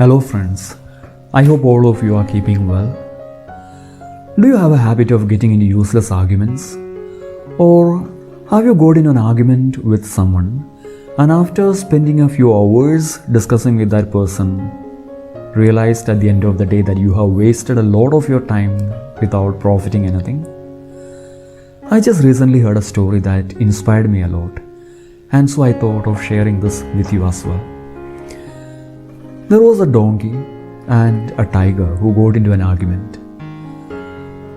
Hello friends, I hope all of you are keeping well. Do you have a habit of getting into useless arguments? Or have you got in an argument with someone and after spending a few hours discussing with that person, realized at the end of the day that you have wasted a lot of your time without profiting anything? I just recently heard a story that inspired me a lot, and so I thought of sharing this with you as well. There was a donkey and a tiger who got into an argument.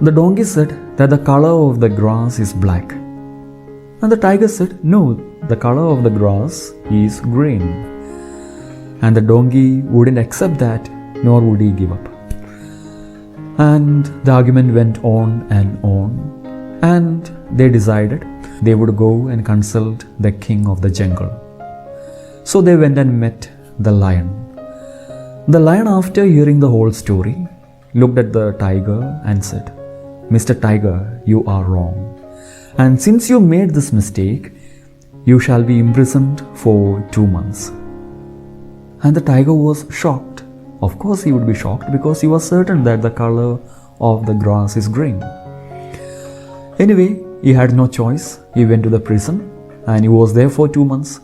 The donkey said that the color of the grass is black, and the tiger said, no, the color of the grass is green. And the donkey wouldn't accept that, nor would he give up. And the argument went on, and they decided they would go and consult the king of the jungle. So they went and met the lion. The lion, after hearing the whole story, looked at the tiger and said, Mr. Tiger, you are wrong. And since you made this mistake, you shall be imprisoned for 2 months. And the tiger was shocked. Of course he would be shocked because he was certain that the color of the grass is green. Anyway, he had no choice. He went to the prison and he was there for 2 months.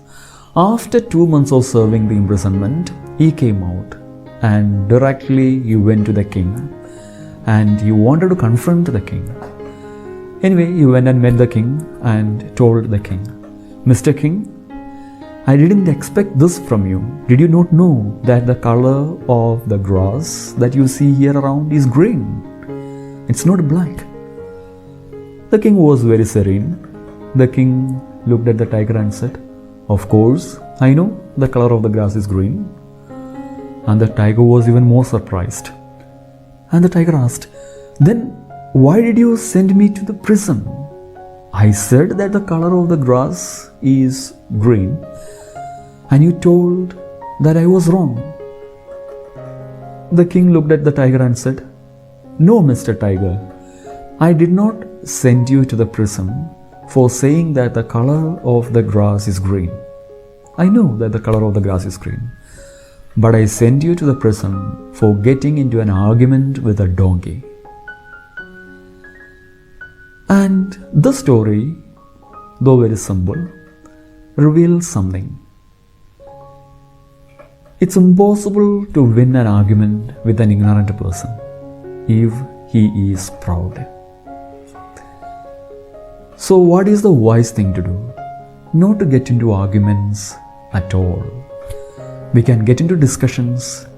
After 2 months of serving the imprisonment, he came out. And directly he went to the king and he wanted to confront the king. Anyway, he went and met the king and told the king, Mr. King, I didn't expect this from you. Did you not know that the color of the grass that you see here around is green? It's not black. The king was very serene. The king looked at the tiger and said, of course, I know the color of the grass is green. And the tiger was even more surprised. And the tiger asked, then why did you send me to the prison? I said that the color of the grass is green, and you told that I was wrong. The king looked at the tiger and said, no, Mr. Tiger, I did not send you to the prison for saying that the color of the grass is green. I know that the color of the grass is green. But I sent you to the prison for getting into an argument with a donkey. And the story, though very simple, reveals something. It's impossible to win an argument with an ignorant person if he is proud. So what is the wise thing to do? Not to get into arguments at all. We can get into discussions,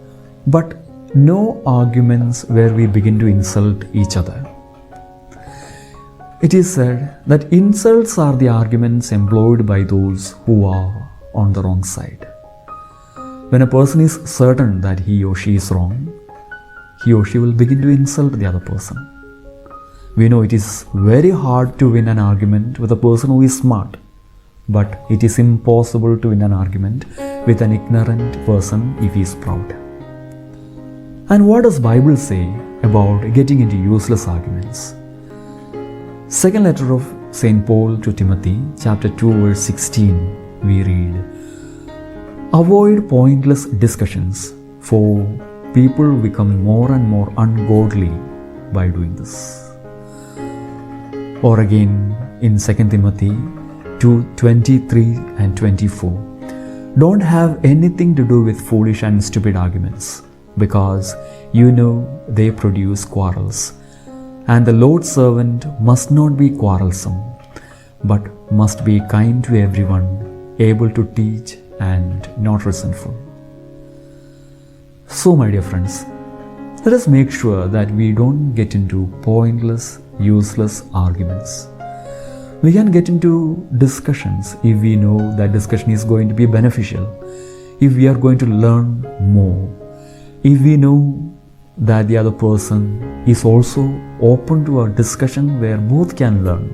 but no arguments where we begin to insult each other. It is said that insults are the arguments employed by those who are on the wrong side. When a person is certain that he or she is wrong, he or she will begin to insult the other person. We know it is very hard to win an argument with a person who is smart, but it is impossible to win an argument with an ignorant person if he is proud. And what does Bible say about getting into useless arguments? Second letter of St. Paul to Timothy, chapter 2, verse 16, we read, avoid pointless discussions, for people become more and more ungodly by doing this. Or again in 2 Timothy 2:23 and 24. Don't have anything to do with foolish and stupid arguments, because you know they produce quarrels. And the Lord's servant must not be quarrelsome, but must be kind to everyone, able to teach and not resentful. So, my dear friends, let us make sure that we don't get into pointless, useless arguments. We can get into discussions if we know that discussion is going to be beneficial, if we are going to learn more, if we know that the other person is also open to a discussion where both can learn.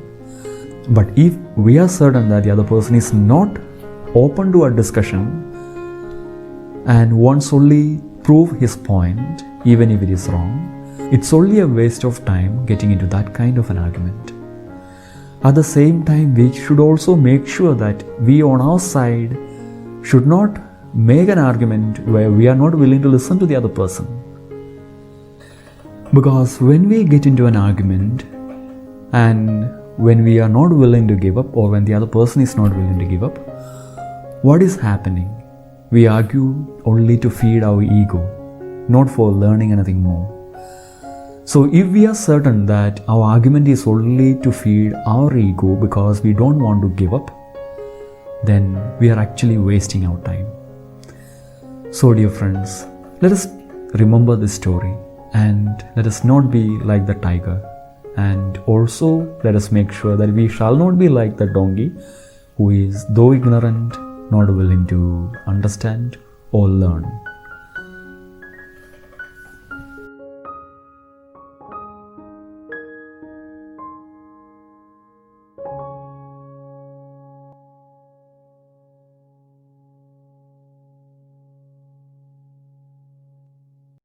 But if we are certain that the other person is not open to a discussion and wants only prove his point, even if it is wrong, it's only a waste of time getting into that kind of an argument. At the same time, we should also make sure that we on our side should not make an argument where we are not willing to listen to the other person. Because when we get into an argument and when we are not willing to give up, or when the other person is not willing to give up, what is happening? We argue only to feed our ego, not for learning anything more. So if we are certain that our argument is only to feed our ego because we don't want to give up, then we are actually wasting our time. So dear friends, let us remember this story and let us not be like the tiger. And also let us make sure that we shall not be like the donkey who is, though ignorant, not willing to understand or learn.